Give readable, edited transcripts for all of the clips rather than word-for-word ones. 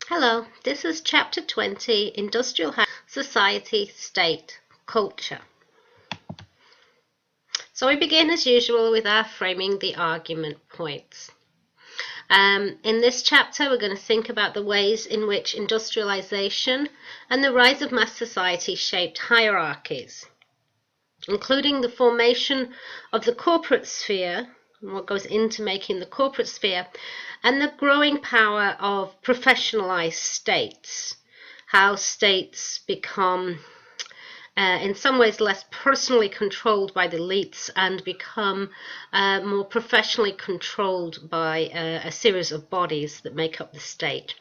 Hello, this is Chapter 20, Industrial Society, State, Culture. So we begin as usual with our framing the argument points. In this chapter we're going to think about the ways in which industrialization and the rise of mass society shaped hierarchies, including the formation of the corporate sphere, and what goes into making the corporate sphere, and the growing power of professionalized states, how states become in some ways less personally controlled by the elites and become more professionally controlled by a series of bodies that make up the state.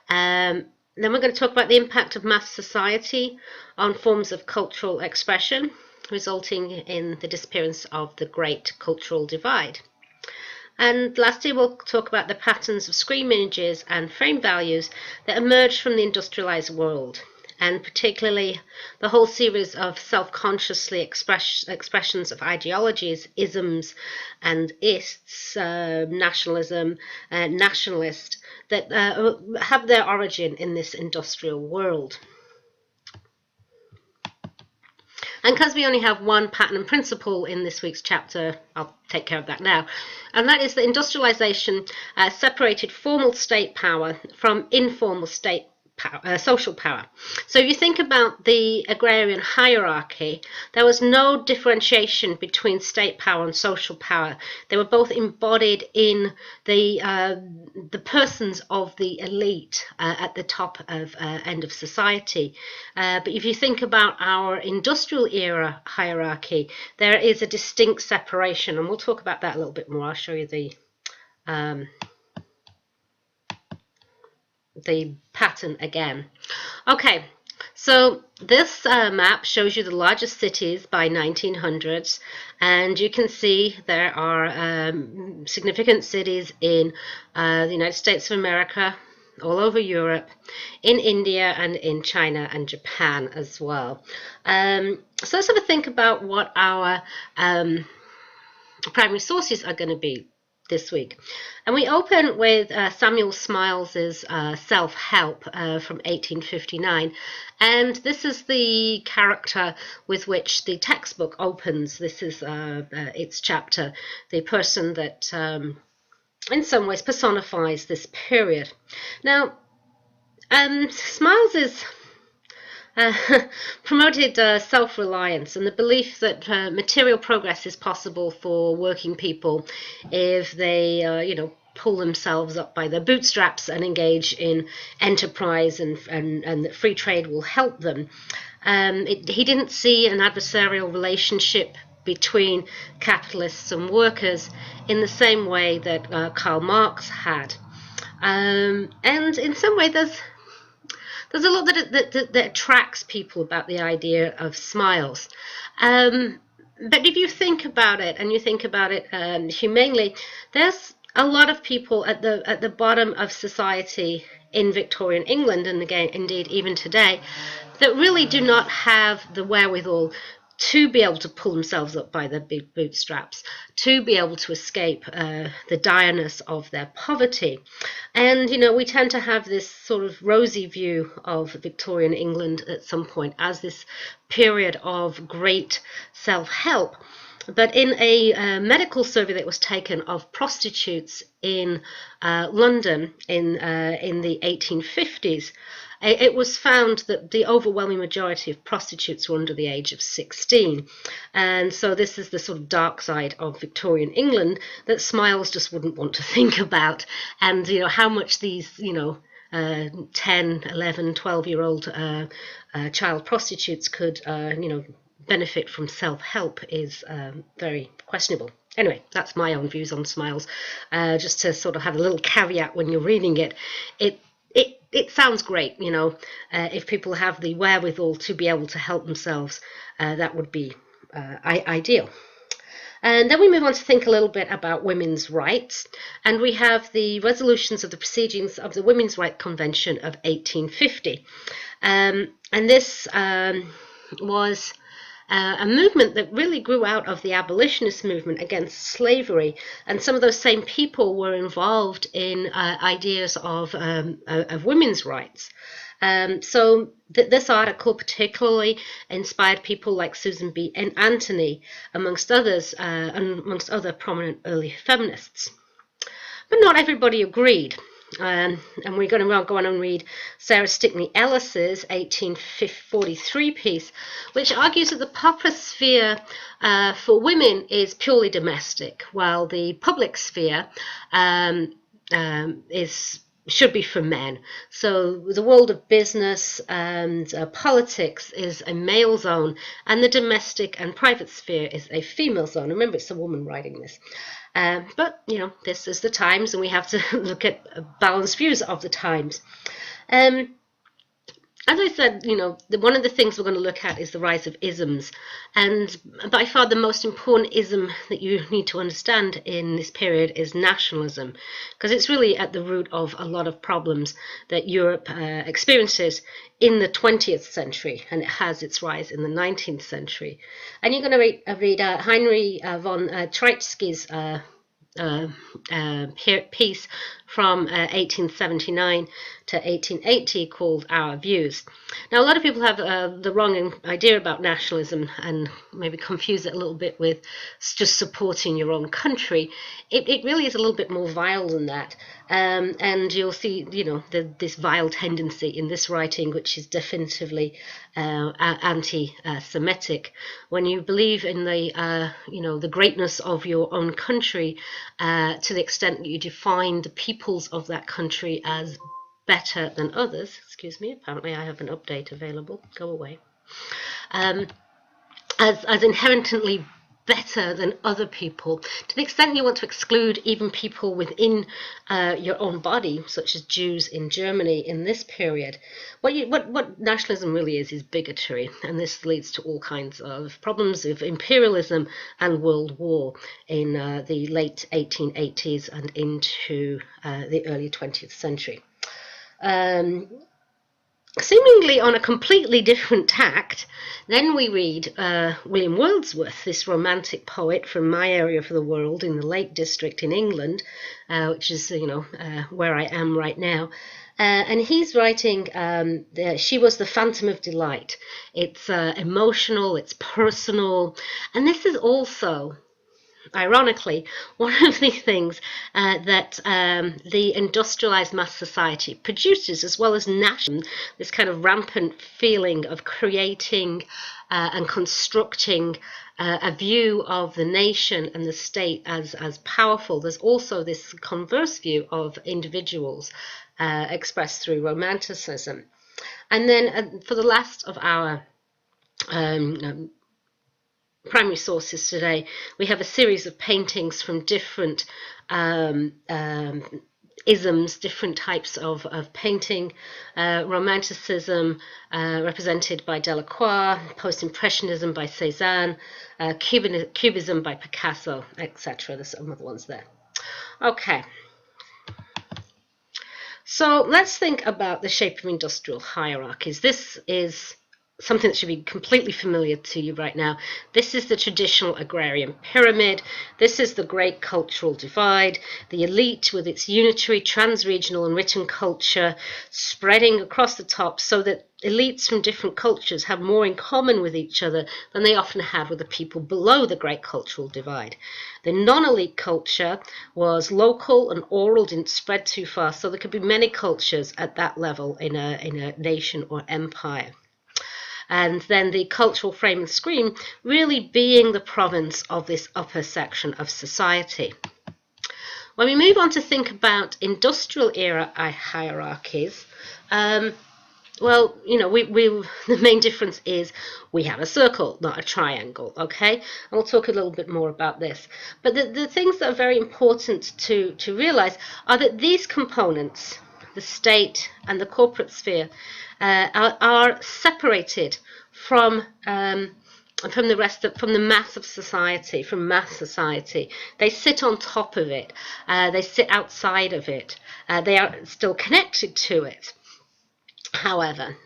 Then we're going to talk about the impact of mass society on forms of cultural expression, resulting in the disappearance of the Great Cultural Divide. And lastly, we'll talk about the patterns of screen images and frame values that emerged from the industrialized world, and particularly the whole series of self-consciously expressions of ideologies, isms and ists, nationalism, nationalist, that have their origin in this industrial world. And because we only have one pattern and principle in this week's chapter, I'll take care of that now. And that is that industrialization separated formal state power from informal state power, social power. So if you think about the agrarian hierarchy, there was no differentiation between state power and social power. They were both embodied in the persons of the elite at the top of end of society. But if you think about our industrial era hierarchy, there is a distinct separation, and we'll talk about that a little bit more. I'll show you the pattern again. Okay, so this map shows you the largest cities by 1900s, and you can see there are significant cities in the United States of America, all over Europe, in India, and in China and Japan as well. So let's have a think about what our primary sources are going to be this week. And we open with Samuel Smiles's Self-Help from 1859, and this is the character with which the textbook opens. This is its chapter, the person that in some ways personifies this period. Now, Smiles is promoted self-reliance and the belief that material progress is possible for working people if they, pull themselves up by their bootstraps and engage in enterprise, and that free trade will help them. He didn't see an adversarial relationship between capitalists and workers in the same way that Karl Marx had. And in some way there's a lot that attracts people about the idea of Smiles. But if you think about it, and you think about it humanely, there's a lot of people at the bottom of society in Victorian England, and again, indeed, even today, that really do not have the wherewithal to be able to pull themselves up by their big bootstraps, to be able to escape the direness of their poverty. And, we tend to have this sort of rosy view of Victorian England at some point as this period of great self-help. But in a medical survey that was taken of prostitutes in London in the 1850s, it was found that the overwhelming majority of prostitutes were under the age of 16. And so this is the sort of dark side of Victorian England that Smiles just wouldn't want to think about. And, how much these, 10, 11, 12-year-old child prostitutes could, benefit from self-help is very questionable. Anyway, that's my own views on Smiles. Just to sort of have a little caveat when you're reading it. It sounds great, if people have the wherewithal to be able to help themselves, that would be ideal. And then we move on to think a little bit about women's rights. And we have the resolutions of the proceedings of the Women's Rights Convention of 1850. And this was a movement that really grew out of the abolitionist movement against slavery. And some of those same people were involved in ideas of women's rights. So this article particularly inspired people like Susan B. Anthony, amongst others, amongst other prominent early feminists. But not everybody agreed. And we're going to go on and read Sarah Stickney Ellis's 1843 piece, which argues that the proper sphere for women is purely domestic, while the public sphere should be for men. So the world of business and politics is a male zone, and the domestic and private sphere is a female zone. Remember, it's a woman writing this. But, this is the times, and we have to look at balanced views of the times. As I said, one of the things we're going to look at is the rise of isms. And by far the most important ism that you need to understand in this period is nationalism, because it's really at the root of a lot of problems that Europe experiences in the 20th century, and it has its rise in the 19th century. And you're going to read Heinrich von Treitschke's piece from 1879 to 1880 called Our Views. Now, a lot of people have the wrong idea about nationalism and maybe confuse it a little bit with just supporting your own country. It really is a little bit more vile than that. And you'll see, this vile tendency in this writing, which is definitively anti-Semitic. When you believe in the greatness of your own country, to the extent that you define the peoples of that country as better than others. Excuse me, apparently I have an update available. Go away. As inherently better than other people, to the extent you want to exclude even people within your own body, such as Jews in Germany in this period. What nationalism really is bigotry, and this leads to all kinds of problems of imperialism and world war in the late 1880s and into the early 20th century. Seemingly on a completely different tact, then we read William Wordsworth, this romantic poet from my area of the world in the Lake District in England, which is, where I am right now. And he's writing, She Was the Phantom of Delight. It's emotional, it's personal, and this is also, ironically, one of the things that the industrialized mass society produces, as well as national, this kind of rampant feeling of creating and constructing a view of the nation and the state as powerful. There's also this converse view of individuals expressed through romanticism. And then for the last of our primary sources today, we have a series of paintings from different isms, different types of painting. Romanticism represented by Delacroix, Post-Impressionism by Cézanne, Cubism by Picasso, etc. There's some other ones there. Okay. So let's think about the shape of industrial hierarchies. This is something that should be completely familiar to you right now. This is the traditional agrarian pyramid. This is the great cultural divide, the elite with its unitary, trans-regional and written culture spreading across the top, so that elites from different cultures have more in common with each other than they often had with the people below the great cultural divide. The non-elite culture was local and oral, didn't spread too far, so there could be many cultures at that level in a nation or empire. And then the cultural frame and screen really being the province of this upper section of society. When we move on to think about industrial era hierarchies, the main difference is we have a circle, not a triangle, okay? And we'll talk a little bit more about this. But the things that are very important to realize are that these components, the state and the corporate sphere, are separated from the rest of, from the mass of society, from mass society. They sit on top of it. They sit outside of it. They are still connected to it. However,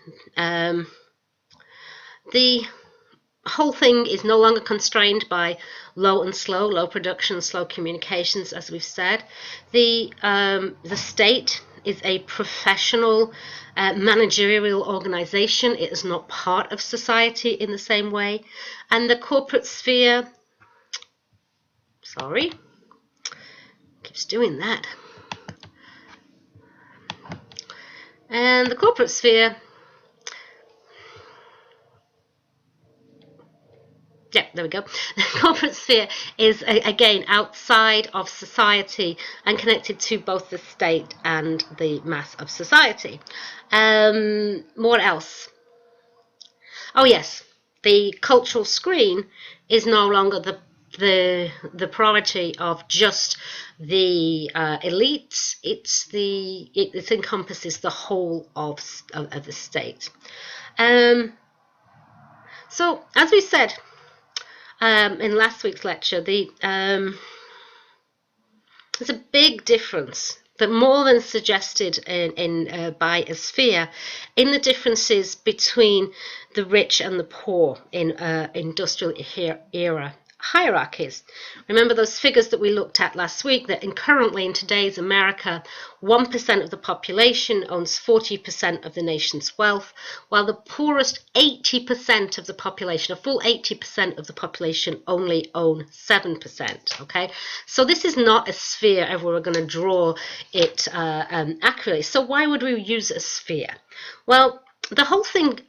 the whole thing is no longer constrained by low production, slow communications, as we've said. The state is a professional managerial organization. It is not part of society in the same way. And the corporate sphere, sorry, keeps doing that. And the corporate sphere, yeah, there we go. The corporate sphere is, again, outside of society and connected to both the state and the mass of society. What else? Oh, yes, the cultural screen is no longer the priority of just the elites. It encompasses the whole of the state. So, as we said in last week's lecture, there's a big difference, but more than suggested by a sphere, in the differences between the rich and the poor in industrial era hierarchies. Remember those figures that we looked at last week, that currently in today's America, 1% of the population owns 40% of the nation's wealth, while the poorest 80% of the population, a full 80% of the population, only own 7%. Okay, so this is not a sphere if we're going to draw it accurately. So why would we use a sphere? Well, the whole thing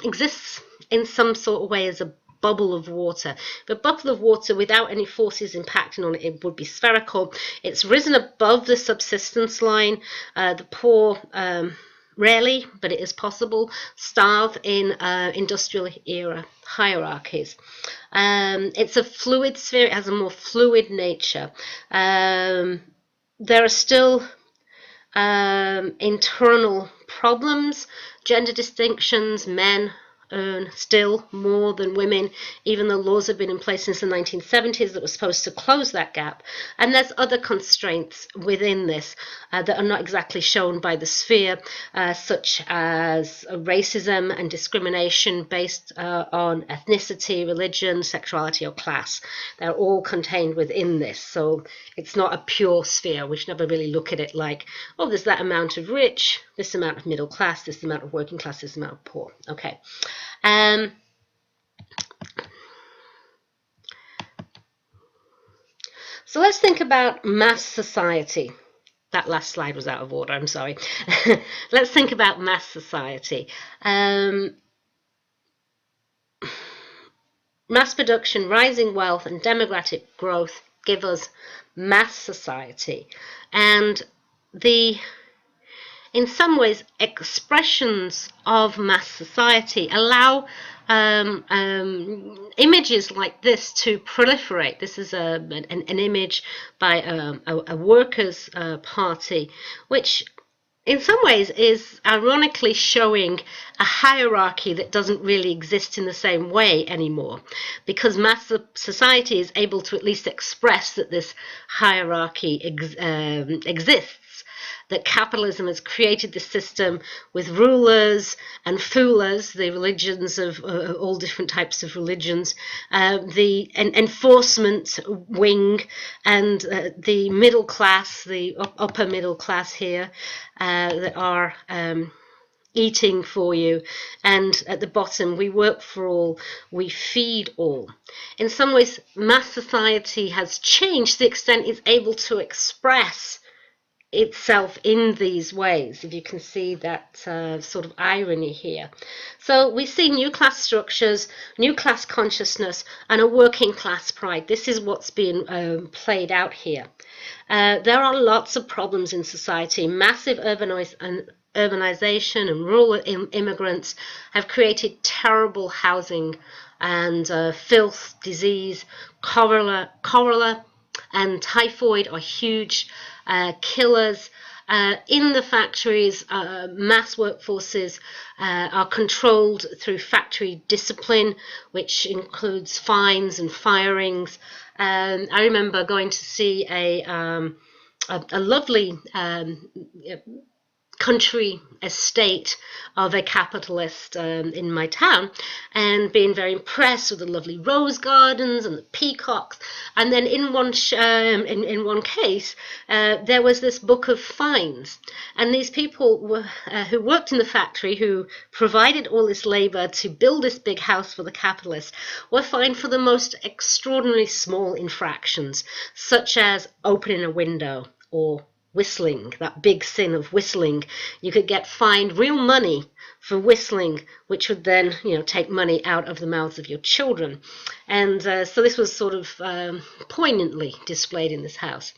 exists in some sort of way as a bubble of water. The bubble of water without any forces impacting on it, it would be spherical. It's risen above the subsistence line. The poor rarely, but it is possible, starve in industrial era hierarchies. It's a fluid sphere. It has a more fluid nature. There are still internal problems, gender distinctions. Men earn still more than women, even though laws have been in place since the 1970s that were supposed to close that gap. And there's other constraints within this that are not exactly shown by the sphere, such as racism and discrimination based on ethnicity, religion, sexuality, or class. They're all contained within this. So it's not a pure sphere. We should never really look at it like, oh, there's that amount of rich, this amount of middle class, this amount of working class, this amount of poor. Okay. So let's think about mass society. That last slide was out of order, I'm sorry. Let's think about mass society. Mass production, rising wealth, and demographic growth give us mass society. And in some ways, expressions of mass society allow images like this to proliferate. This is an image by a workers' party, which in some ways is ironically showing a hierarchy that doesn't really exist in the same way anymore, because mass society is able to at least express that this hierarchy exists. That capitalism has created this system with rulers and foolers, the religions of all different types of religions, the enforcement wing, and the middle class, the upper middle class here, that are eating for you, and at the bottom, we work for all, we feed all. In some ways, mass society has changed to the extent it's able to express itself in these ways, if you can see that sort of irony here. So we see new class structures, new class consciousness, and a working class pride. This is what's being played out here. There are lots of problems in society. Massive urbanization and rural immigrants have created terrible housing and filth, disease, cholera and typhoid are huge killers. In the factories, mass workforces are controlled through factory discipline, which includes fines and firings. I remember going to see a lovely country estate of a capitalist in my town, and being very impressed with the lovely rose gardens and the peacocks. And then in one case, there was this book of fines, and these people were, who worked in the factory, who provided all this labor to build this big house for the capitalists, were fined for the most extraordinarily small infractions, such as opening a window or whistling, that big sin of whistling. You could get fined real money for whistling, which would then, take money out of the mouths of your children. And so this was sort of poignantly displayed in this house.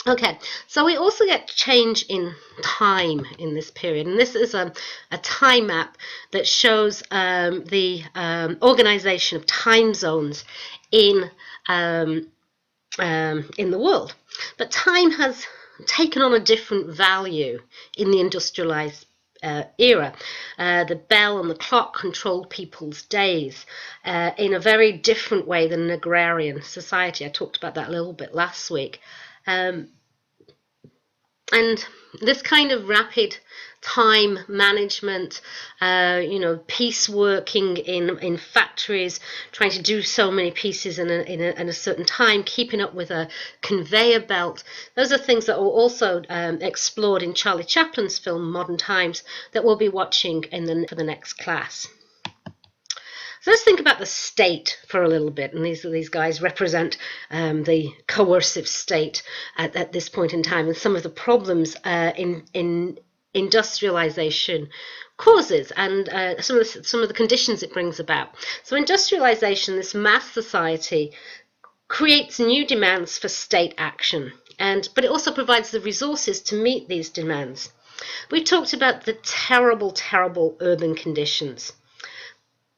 Okay, so we also get change in time in this period, and this is a time map that shows the organization of time zones in the world. But time has taken on a different value in the industrialized era. The bell and the clock controlled people's days in a very different way than an agrarian society. I talked about that a little bit last week. And this kind of rapid time management, piece working in factories, trying to do so many pieces in a certain time, keeping up with a conveyor belt. Those are things that were also explored in Charlie Chaplin's film Modern Times that we'll be watching for the next class. So let's think about the state for a little bit, and these guys represent the coercive state at this point in time, and some of the problems in industrialization causes, and some of the conditions it brings about. So industrialization, this mass society, creates new demands for state action, but it also provides the resources to meet these demands. We've talked about the terrible, terrible urban conditions.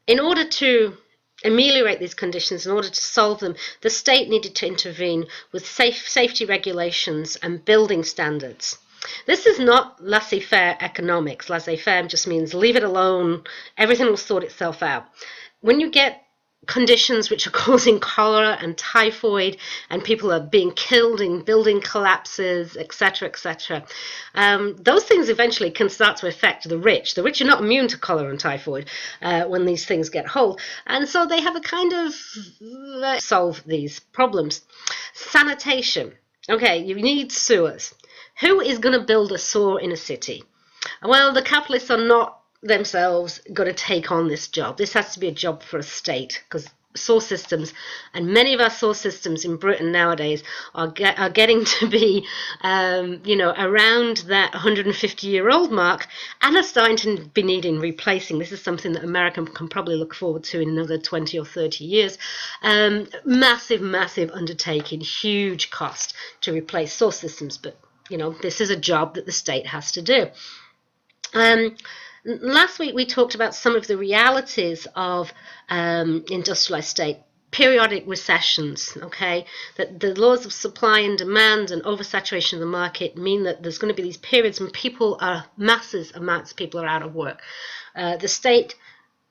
In order to ameliorate these conditions, in order to solve them, the state needed to intervene with safety regulations and building standards. This is not laissez-faire economics. Laissez-faire just means leave it alone, everything will sort itself out. When you get conditions which are causing cholera and typhoid, and people are being killed in building collapses, etc., etc. Those things eventually can start to affect the rich. The rich are not immune to cholera and typhoid when these things get hold, and so they have a kind of solve these problems. Sanitation. Okay, you need sewers. Who is going to build a sewer in a city? Well, the capitalists are not themselves got to take on this job. This has to be a job for a state, because sewer systems, and many of our sewer systems in Britain nowadays are getting to be around that 150-year-old mark, and are starting to be needing replacing. This is something that America can probably look forward to in another 20 or 30 years. Massive undertaking, huge cost to replace sewer systems, but this is a job that the state has to do. Last week we talked about some of the realities of industrialized state, periodic recessions, okay? That the laws of supply and demand and oversaturation of the market mean that there's going to be these periods when massive amounts of people are out of work. The state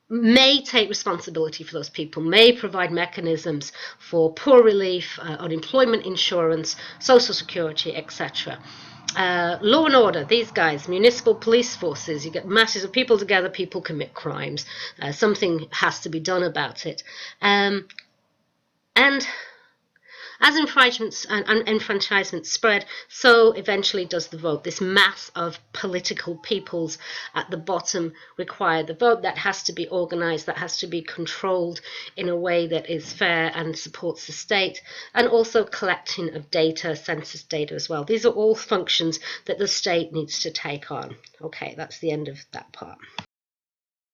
may take responsibility for those people, may provide mechanisms for poor relief, unemployment insurance, social security, etc. Law and order, these guys, municipal police forces, you get masses of people together, people commit crimes. Something has to be done about it. And as enfranchisement spread, so eventually does the vote. This mass of political peoples at the bottom require the vote. That has to be organized, that has to be controlled in a way that is fair and supports the state, and also collecting of data, census data as well. These are all functions that the state needs to take on. Okay, that's the end of that part.